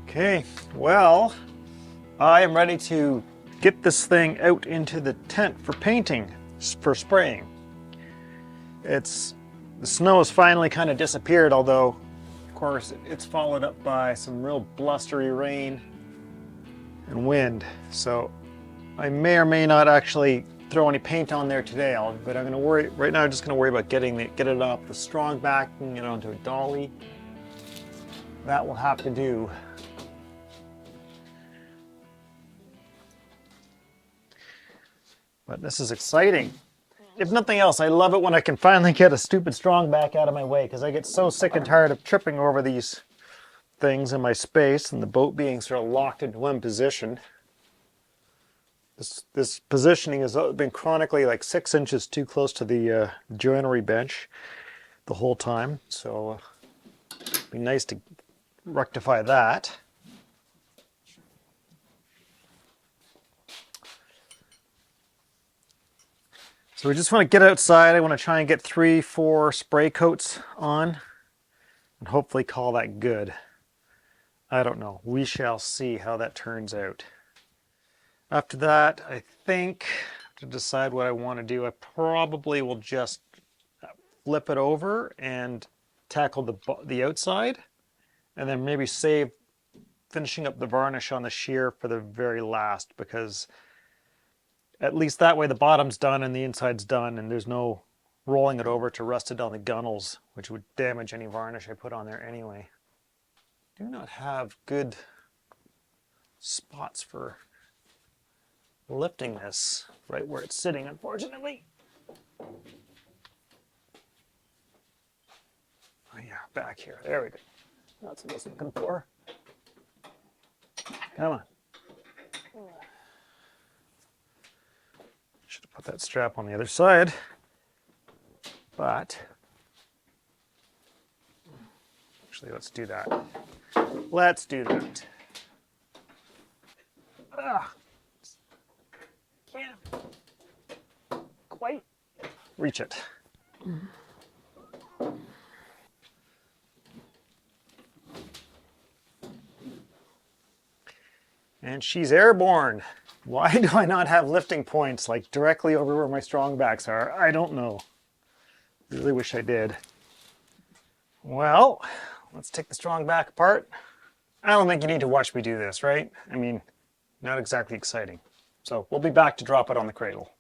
Okay, well, I am ready to get this thing out into the tent for painting, for spraying. The snow has finally kind of disappeared, although, of course, it's followed up by some real blustery rain and wind. So I may or may not actually throw any paint on there today, but I'm gonna worry, right now I'm just gonna worry about get it off the strong back and get it onto a dolly. That will have to do. But this is exciting. If nothing else, I love it when I can finally get a stupid strong back out of my way, because I get so sick and tired of tripping over these things in my space and the boat being sort of locked into one position. This positioning has been chronically like 6 inches too close to the joinery bench the whole time, so it'd be nice to rectify that. So we just want to get outside. I want to try and get 3-4 spray coats on and hopefully call that good. I don't know. We shall see how that turns out. After that, I think to decide what I want to do, I probably will just flip it over and tackle the outside, and then maybe save finishing up the varnish on the sheer for the very last, because at least that way the bottom's done and the inside's done, and there's no rolling it over to rust it on the gunnels, which would damage any varnish I put on there anyway. I do not have good spots for lifting this right where it's sitting, unfortunately. Oh yeah, back here. There we go. That's what I was looking for. Come on. Should have put that strap on the other side, but actually let's do that. Let's do that. Can't quite reach it. And she's airborne. Why do I not have lifting points like directly over where my strong backs are? I don't know. Really wish I did. Well, let's take the strong back apart. I don't think you need to watch me do this, right? I mean, not exactly exciting. So we'll be back to drop it on the cradle.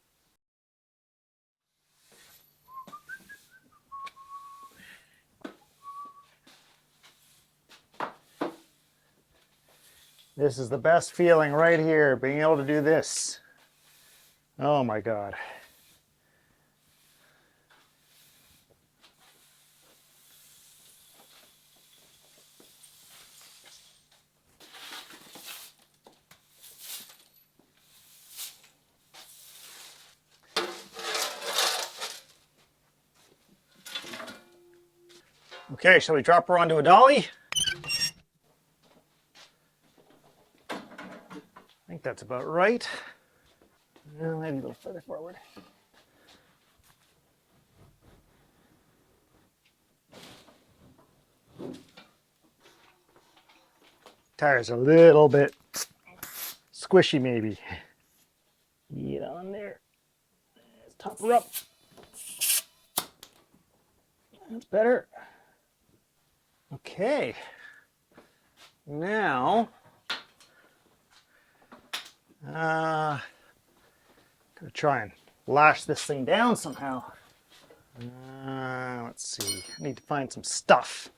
This is the best feeling right here, being able to do this. Oh my God. Okay, shall we drop her onto a dolly? I think that's about right. Maybe a little further forward. Tire's a little bit squishy maybe. Get on there. Let's top her up. That's better. Okay. Now, gonna try and lash this thing down somehow. Let's see. I need to find some stuff.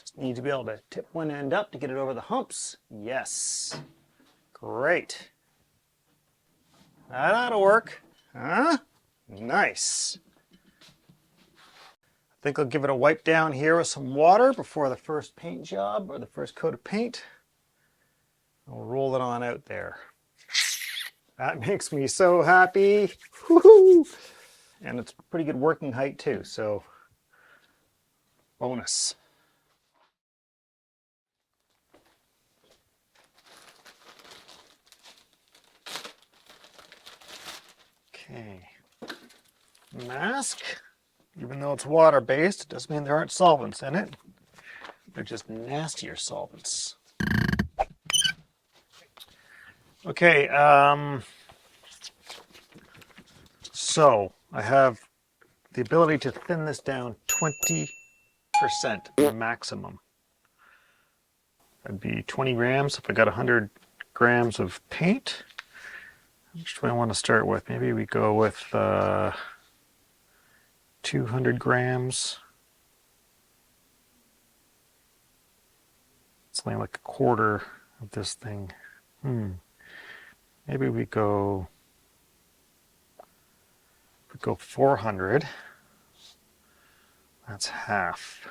Just need to be able to tip one end up to get it over the humps. Yes. Great. That ought to work. Huh? Nice. I think I'll give it a wipe down here with some water before the first paint job or the first coat of paint. I'll roll it on out there. That makes me so happy. Woohoo! And it's pretty good working height too, so bonus. Okay. mask. Even though it's water-based, it doesn't mean there aren't solvents in it. They're just nastier solvents. Okay, so I have the ability to thin this down 20% maximum. That'd be 20 grams if I got 100 grams of paint. Which do I want to start with? Maybe we go with 200 grams. It's only like a quarter of this thing. Maybe we go 400. That's half.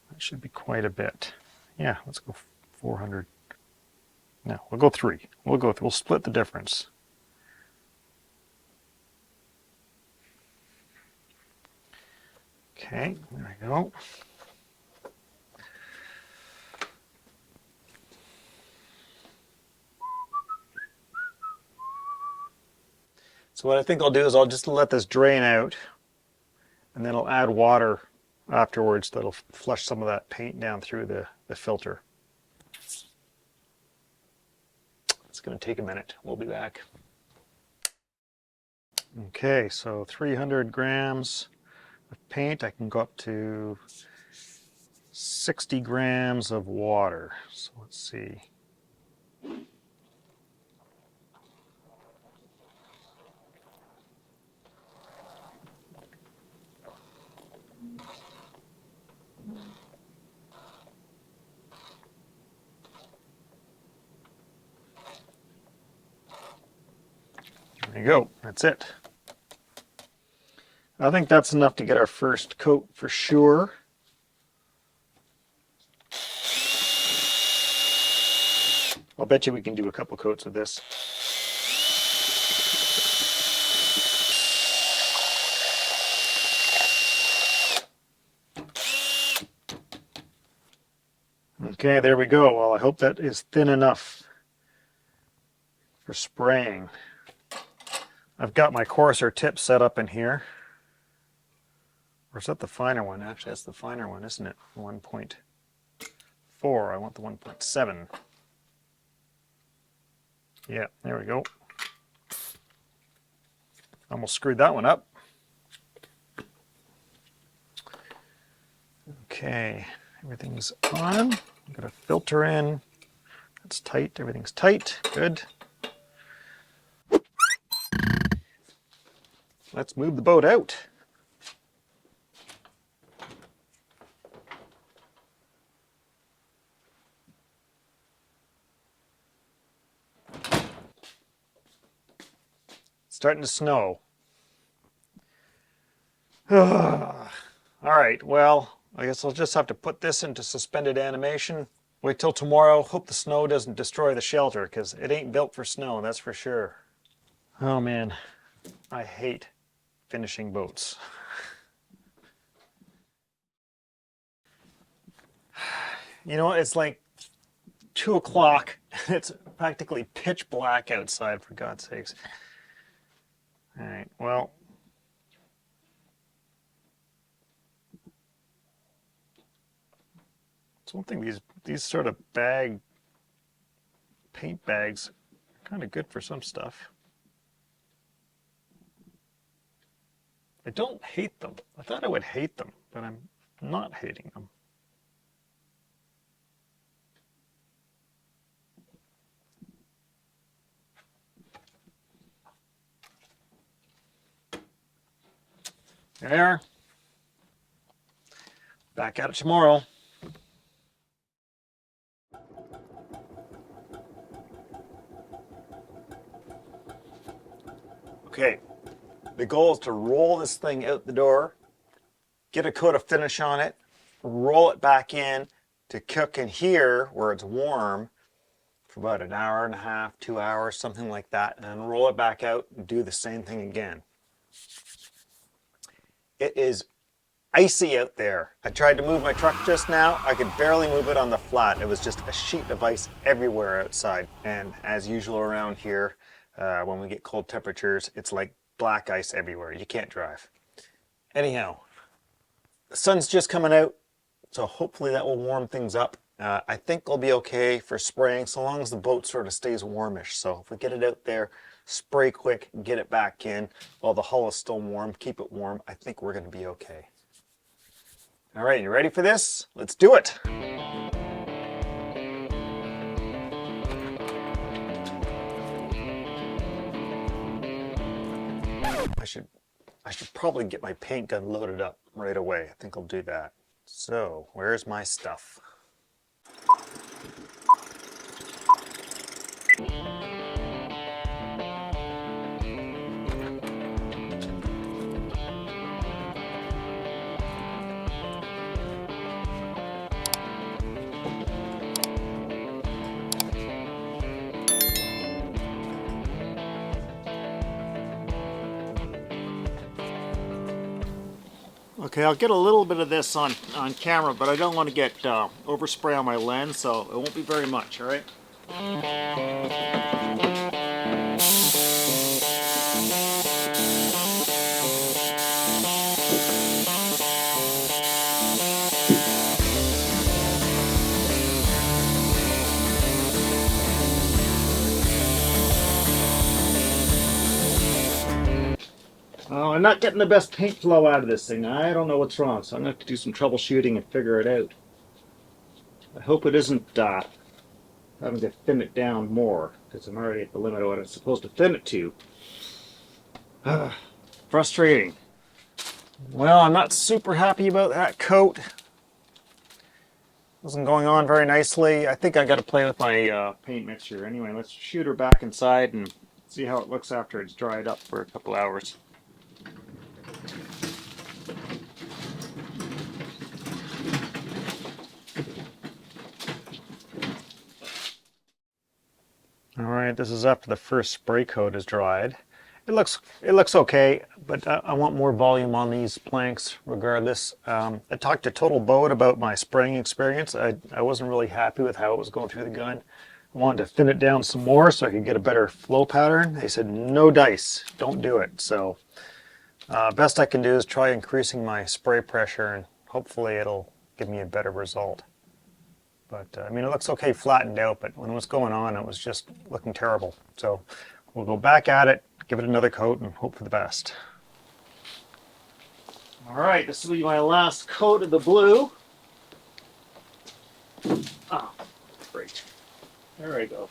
That should be quite a bit. Yeah, let's go 400. No, we'll go 3. We'll split the difference. Okay, there we go. So what I think I'll do is I'll just let this drain out, and then I'll add water afterwards that'll flush some of that paint down through the filter. It's going to take a minute. We'll be back. Okay, so 300 grams of paint. I can go up to 60 grams of water. So let's see. There you go, that's it. I think that's enough to get our first coat for sure. I'll bet you we can do a couple coats of this. Okay, there we go. Well, I hope that is thin enough for spraying. I've got my coarser tip set up in here. Or is that the finer one? Actually, that's the finer one, isn't it? 1.4. I want the 1.7. Yeah, there we go. Almost screwed that one up. Okay, everything's on. Got a filter in. That's tight. Everything's tight. Good. Let's move the boat out. It's starting to snow. All right, well, I guess I'll just have to put this into suspended animation. Wait till tomorrow. Hope the snow doesn't destroy the shelter, because it ain't built for snow, that's for sure. Oh man, I hate finishing boats. You know, it's like 2 o'clock. It's practically pitch black outside, for God's sakes. All right, well. It's one thing, these sort of paint bags are kind of good for some stuff. I don't hate them. I thought I would hate them, but I'm not hating them. There. Back at it tomorrow. Okay. The goal is to roll this thing out the door, get a coat of finish on it, roll it back in to cook in here where it's warm for about an hour and a half, 2 hours, something like that, and then roll it back out and do the same thing again. It is icy out there. I tried to move my truck just now. I could barely move it on the flat. It was just a sheet of ice everywhere outside. And as usual around here, when we get cold temperatures, it's like black ice everywhere. You can't drive. Anyhow, the sun's just coming out, so hopefully that will warm things up. I think I'll be okay for spraying so long as the boat sort of stays warmish. So if we get it out there, spray quick, get it back in while the hull is still warm, keep it warm, I think we're going to be okay. All right, you ready for this? Let's do it. I should probably get my paint gun loaded up right away. I think I'll do that. So, where's my stuff? Okay, I'll get a little bit of this on camera, but I don't want to get overspray on my lens, so it won't be very much, all right? Oh, I'm not getting the best paint flow out of this thing. I don't know what's wrong, so I'm going to have to do some troubleshooting and figure it out. I hope it isn't having to thin it down more, because I'm already at the limit of what I'm supposed to thin it to. Frustrating. Well, I'm not super happy about that coat. Wasn't going on very nicely. I think I got to play with my paint mixture. Anyway, let's shoot her back inside and see how it looks after it's dried up for a couple hours. All right, this is after the first spray coat is dried. It looks okay, but I want more volume on these planks regardless. I talked to Total Boat about my spraying experience. I wasn't really happy with how it was going through the gun. I wanted to thin it down some more so I could get a better flow pattern. They said no dice, don't do it. So best I can do is try increasing my spray pressure, and hopefully it'll give me a better result. But I mean, it looks okay flattened out, but when it was going on, it was just looking terrible. So we'll go back at it, give it another coat, and hope for the best. All right, this will be my last coat of the blue. Oh, great. There I go.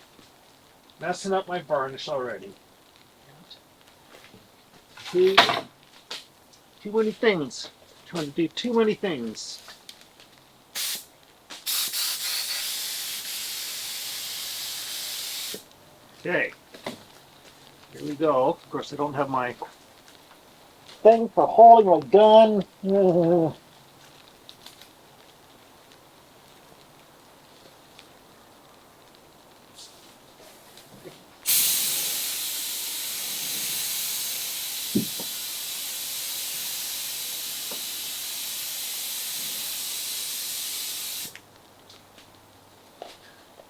Messing up my varnish already. Too many things. Trying to do too many things. Okay, here we go. Of course, I don't have my thing for holding my gun.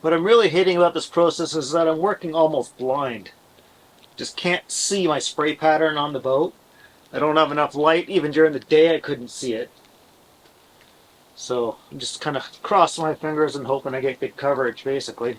What I'm really hating about this process is that I'm working almost blind. Just can't see my spray pattern on the boat. I don't have enough light. Even during the day I couldn't see it. So I'm just kind of crossing my fingers and hoping I get good coverage, basically.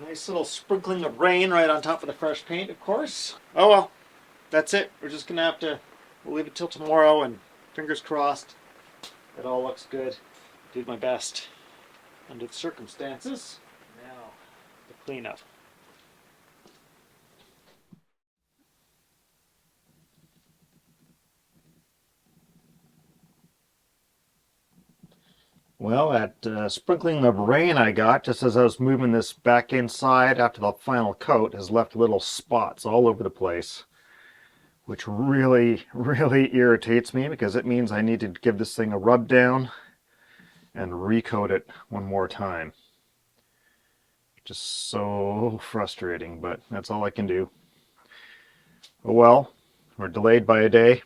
Nice little sprinkling of rain right on top of the fresh paint, of course. Oh well, that's it. We're just gonna have to, we'll leave it till tomorrow, and fingers crossed it all looks good. Did my best under the circumstances. Now, the cleanup. Well, that sprinkling of rain I got just as I was moving this back inside after the final coat has left little spots all over the place, which really, really irritates me because it means I need to give this thing a rub down and recoat it one more time. Just so frustrating, but that's all I can do. Oh well, we're delayed by a day.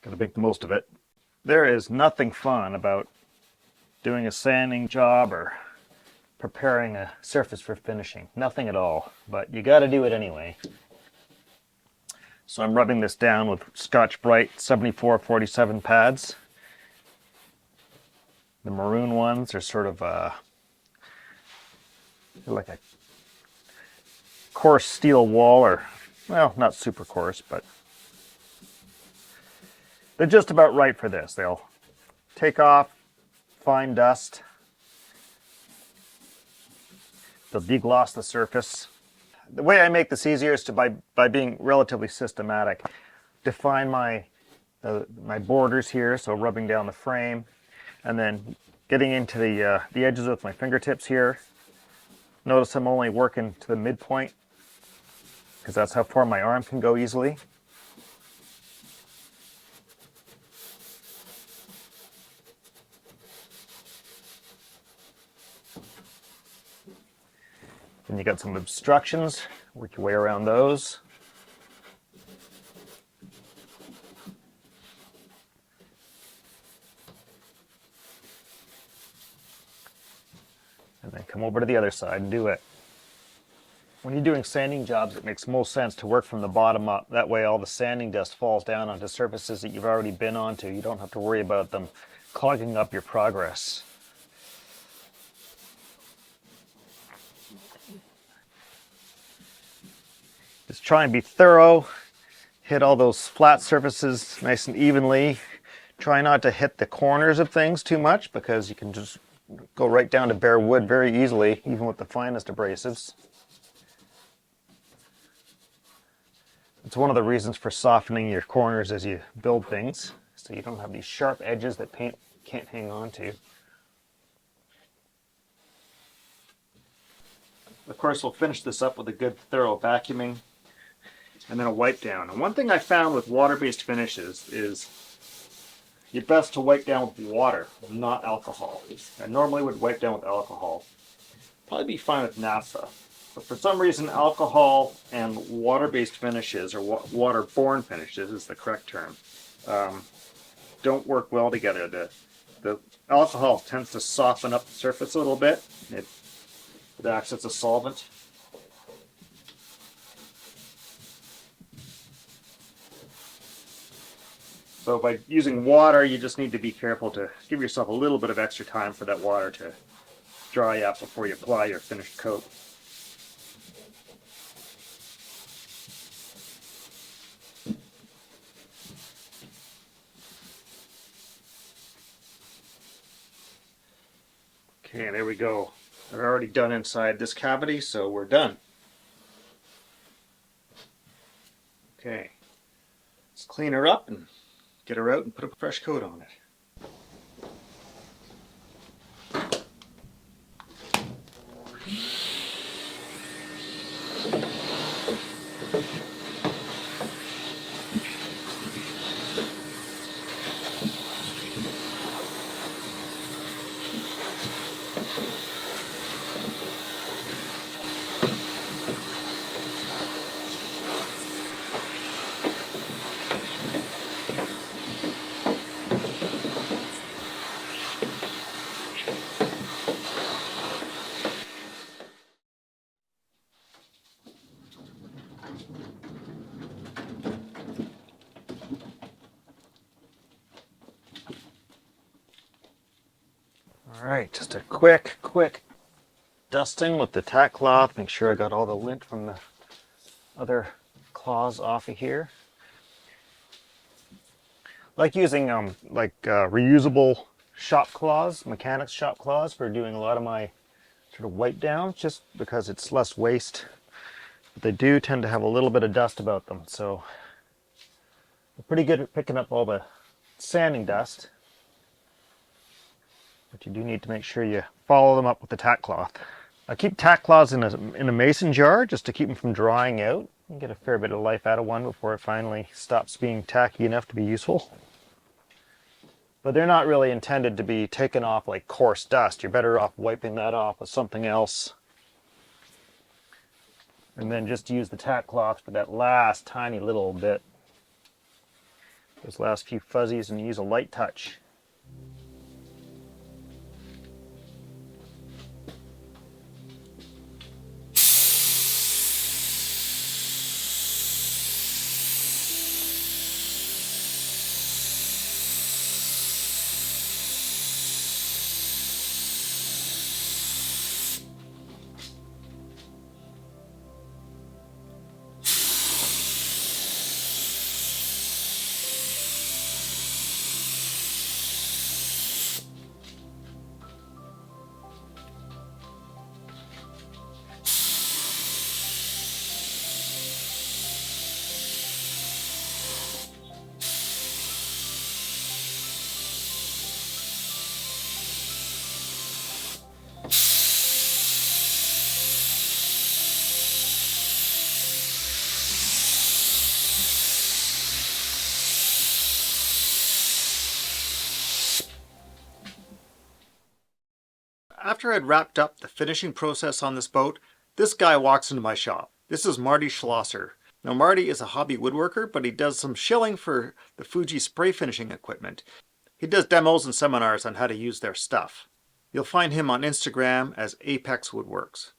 Gotta make the most of it. There is nothing fun about doing a sanding job or preparing a surface for finishing. Nothing at all, but you gotta do it anyway. So I'm rubbing this down with Scotch-Brite 7447 pads. The maroon ones are sort of like a coarse steel wall, or, well, not super coarse, but they're just about right for this. They'll take off fine dust. They'll degloss the surface. The way I make this easier is to by being relatively systematic. Define my borders here, so rubbing down the frame, and then getting into the edges with my fingertips here. Notice I'm only working to the midpoint because that's how far my arm can go easily. Then you got some obstructions, work your way around those. And then come over to the other side and do it. When you're doing sanding jobs, it makes most sense to work from the bottom up. That way all the sanding dust falls down onto surfaces that you've already been onto. You don't have to worry about them clogging up your progress. Just try and be thorough. Hit all those flat surfaces nice and evenly. Try not to hit the corners of things too much because you can just go right down to bare wood very easily, even with the finest abrasives. It's one of the reasons for softening your corners as you build things, so you don't have these sharp edges that paint can't hang on to. Of course, we'll finish this up with a good thorough vacuuming and then a wipe down. And one thing I found with water-based finishes is you're best to wipe down with water, not alcohol. I normally would wipe down with alcohol. Probably be fine with naphtha. But for some reason, alcohol and water-based finishes, or water-borne finishes is the correct term, don't work well together. The alcohol tends to soften up the surface a little bit. It acts as a solvent. So by using water, you just need to be careful to give yourself a little bit of extra time for that water to dry up before you apply your finished coat. Okay, there we go. I've already done inside this cavity, so we're done. Okay, let's clean her up and get her out and put a fresh coat on it. All right, just a quick dusting with the tack cloth, make sure I got all the lint from the other claws off of here. I like using reusable shop claws, mechanics shop claws, for doing a lot of my sort of wipe downs, just because it's less waste. But they do tend to have a little bit of dust about them, so they're pretty good at picking up all the sanding dust. But you do need to make sure you follow them up with the tack cloth. I keep tack cloths in a mason jar just to keep them from drying out. You get a fair bit of life out of one before it finally stops being tacky enough to be useful. But they're not really intended to be taken off like coarse dust. You're better off wiping that off with something else. And then just use the tack cloth for that last tiny little bit. Those last few fuzzies, and use a light touch. After I'd wrapped up the finishing process on this boat, this guy walks into my shop. This is Marty Schlosser. Now Marty is a hobby woodworker, but he does some shilling for the Fuji spray finishing equipment. He does demos and seminars on how to use their stuff. You'll find him on Instagram as Apex Woodworks.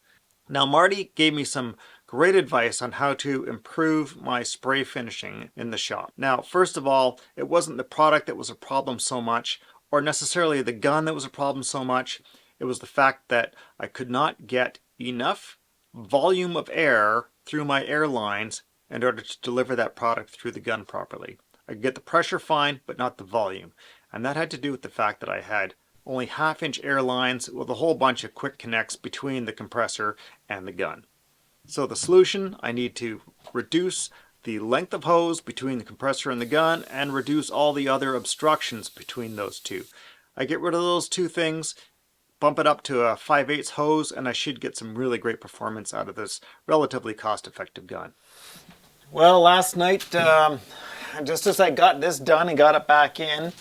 Now Marty gave me some great advice on how to improve my spray finishing in the shop. Now, first of all, it wasn't the product that was a problem so much, or necessarily the gun that was a problem so much. It was the fact that I could not get enough volume of air through my air lines in order to deliver that product through the gun properly. I could get the pressure fine, but not the volume. And that had to do with the fact that I had only half-inch air lines with a whole bunch of quick connects between the compressor and the gun. So the solution, I need to reduce the length of hose between the compressor and the gun and reduce all the other obstructions between those two. I get rid of those two things, bump it up to a 5/8 hose, and I should get some really great performance out of this relatively cost-effective gun. Well, last night, just as I got this done and got it back in,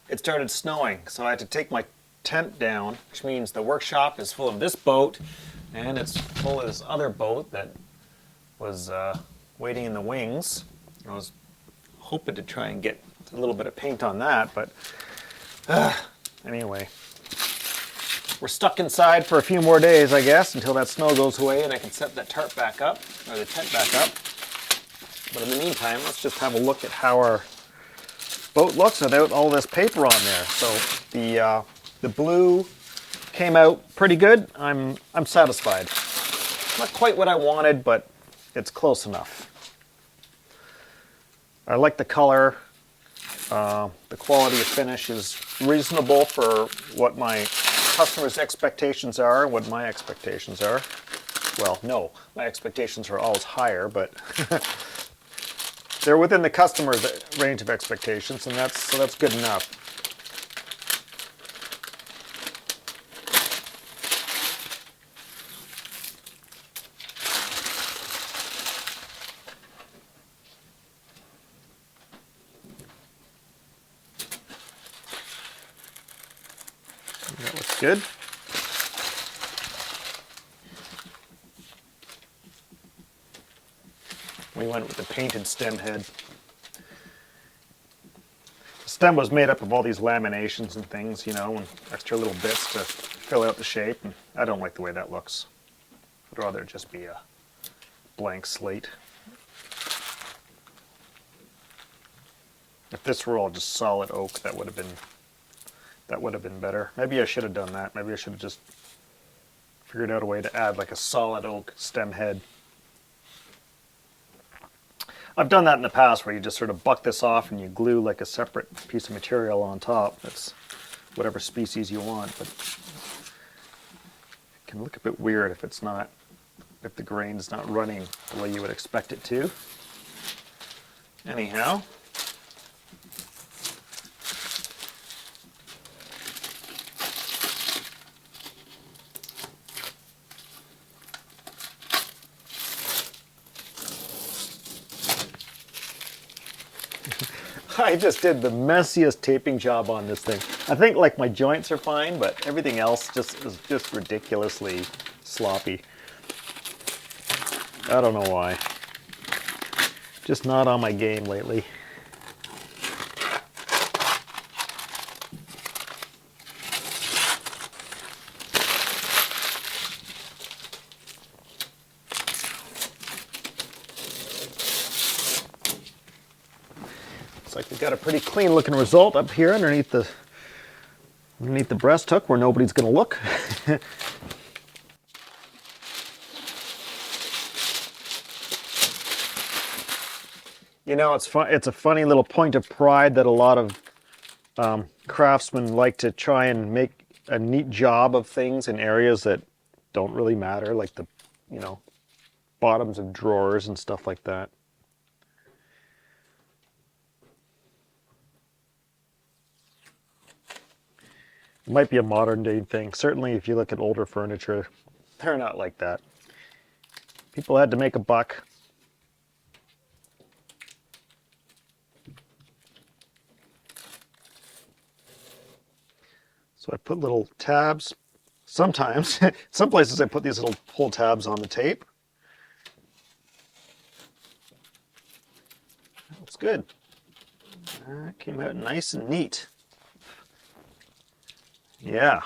it started snowing. So I had to take my tent down, which means the workshop is full of this boat, and it's full of this other boat that was waiting in the wings. I was hoping to try and get a little bit of paint on that, but anyway. We're stuck inside for a few more days, I guess, until that snow goes away and I can set that tarp back up, or the tent back up. But in the meantime, let's just have a look at how our boat looks without all this paper on there. So the blue came out pretty good. I'm satisfied. Not quite what I wanted, but it's close enough. I like the color. The quality of finish is reasonable for what my customers' expectations are and what my expectations are. Well, no, my expectations are always higher, but they're within the customer's range of expectations, and that's good enough. That looks good. We went with the painted stem head. The stem was made up of all these laminations and things, you know, and extra little bits to fill out the shape, and I don't like the way that looks. I'd rather it just be a blank slate. If this were all just solid oak, that would have been better. Maybe I should have done that. Maybe I should have just Figured out a way to add like a solid oak stem head. I've done that in the past where you just sort of buck this off and you glue like a separate piece of material on top. That's whatever species you want, but it can look a bit weird if it's not, if the grain's not running the way you would expect it to. Anyhow. I just did the messiest taping job on this thing. I think like my joints are fine, but everything else just is just ridiculously sloppy. I don't know why. Just not on my game lately. Looks like we've got a pretty clean looking result up here underneath the breast hook where nobody's going to look. You know, it's fun. It's a funny little point of pride that a lot of craftsmen like to try and make a neat job of things in areas that don't really matter, like the, you know, bottoms of drawers and stuff like that. It might be a modern day thing. Certainly if you look at older furniture, they're not like that. People had to make a buck. So I put little tabs. Sometimes, some places I put these little pull tabs on the tape. That's good. That came out nice and neat. Yeah.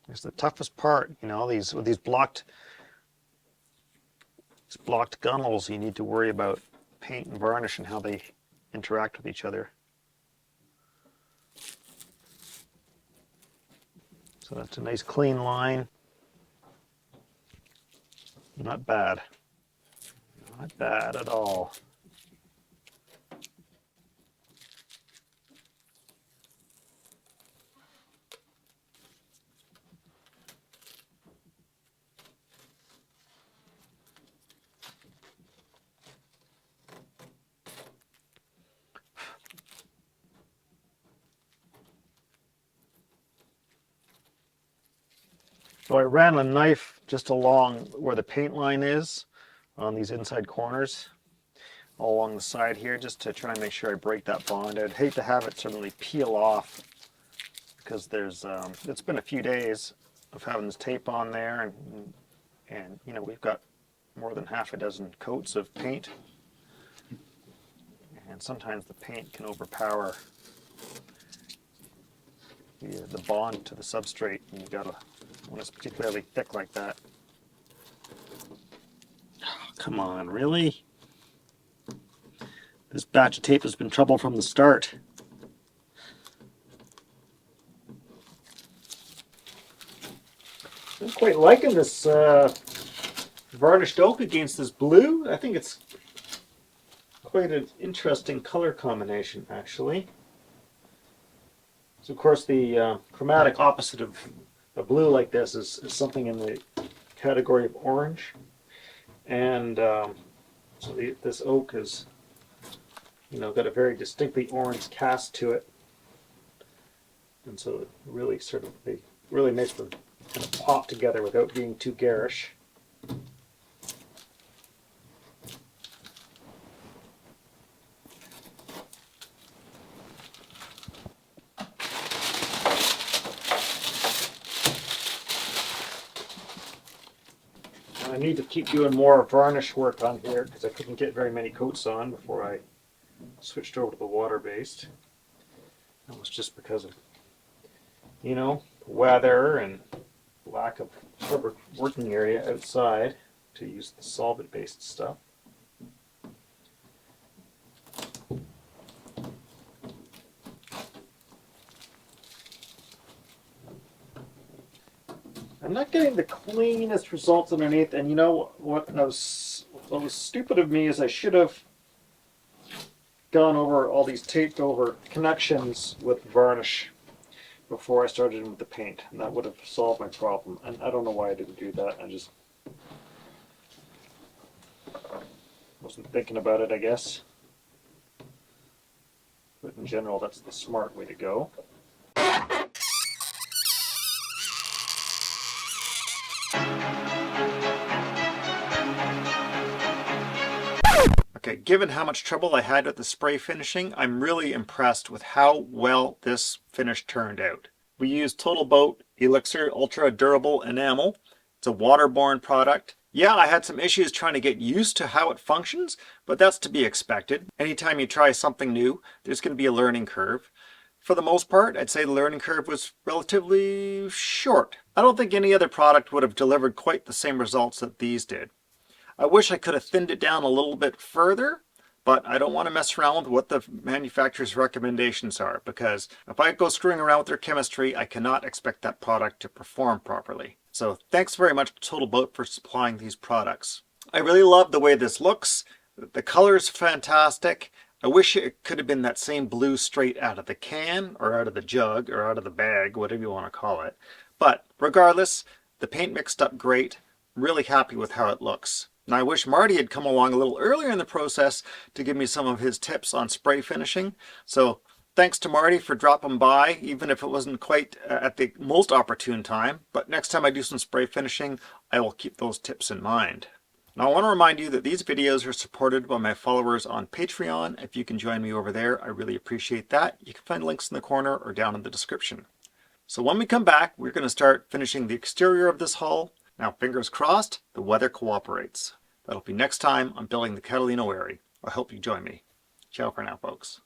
It's the toughest part, you know, these blocked gunnels, you need to worry about paint and varnish and how they interact with each other. So that's a nice clean line. Not bad. Not bad at all. So I ran a knife just along where the paint line is on these inside corners, all along the side here, just to try and make sure I break that bond. I'd hate to have it suddenly peel off because there's it's been a few days of having this tape on there, and you know, we've got more than half a dozen coats of paint, and sometimes the paint can overpower the bond to the substrate, and you gotta, when it's particularly thick like that. Oh, come on, really? This batch of tape has been trouble from the start. I'm quite liking this varnished oak against this blue. I think it's quite an interesting color combination, actually. So of course the chromatic opposite of a blue like this is something in the category of orange, and so this oak is, you know, got a very distinctly orange cast to it, and so it really sort of, they really makes them kind of pop together without being too garish. I need to keep doing more varnish work on here because I couldn't get very many coats on before I switched over to the water-based. That was just because of, you know, weather and lack of covered working area outside to use the solvent-based stuff. I'm not getting the cleanest results underneath, and you know what was stupid of me is I should have gone over all these taped over connections with varnish before I started with the paint, and that would have solved my problem. And I don't know why I didn't do that. I just wasn't thinking about it, I guess. But in general, that's the smart way to go. Okay, given how much trouble I had with the spray finishing, I'm really impressed with how well this finish turned out. We used Total Boat Elixir Ultra Durable Enamel. It's a waterborne product. Yeah, I had some issues trying to get used to how it functions, but that's to be expected. Anytime you try something new, there's going to be a learning curve. For the most part, I'd say the learning curve was relatively short. I don't think any other product would have delivered quite the same results that these did. I wish I could have thinned it down a little bit further, but I don't want to mess around with what the manufacturer's recommendations are, because if I go screwing around with their chemistry, I cannot expect that product to perform properly. So thanks very much to Total Boat for supplying these products. I really love the way this looks. The color's fantastic. I wish it could have been that same blue straight out of the can, or out of the jug, or out of the bag, whatever you want to call it. But regardless, the paint mixed up great. I'm really happy with how it looks. And I wish Marty had come along a little earlier in the process to give me some of his tips on spray finishing. So thanks to Marty for dropping by, even if it wasn't quite at the most opportune time. But next time I do some spray finishing, I will keep those tips in mind. Now I want to remind you that these videos are supported by my followers on Patreon. If you can join me over there, I really appreciate that. You can find links in the corner or down in the description. So when we come back, we're going to start finishing the exterior of this hull. Now, fingers crossed, the weather cooperates. That'll be next time on Building the Catalina Wherry. I hope you join me. Ciao for now, folks.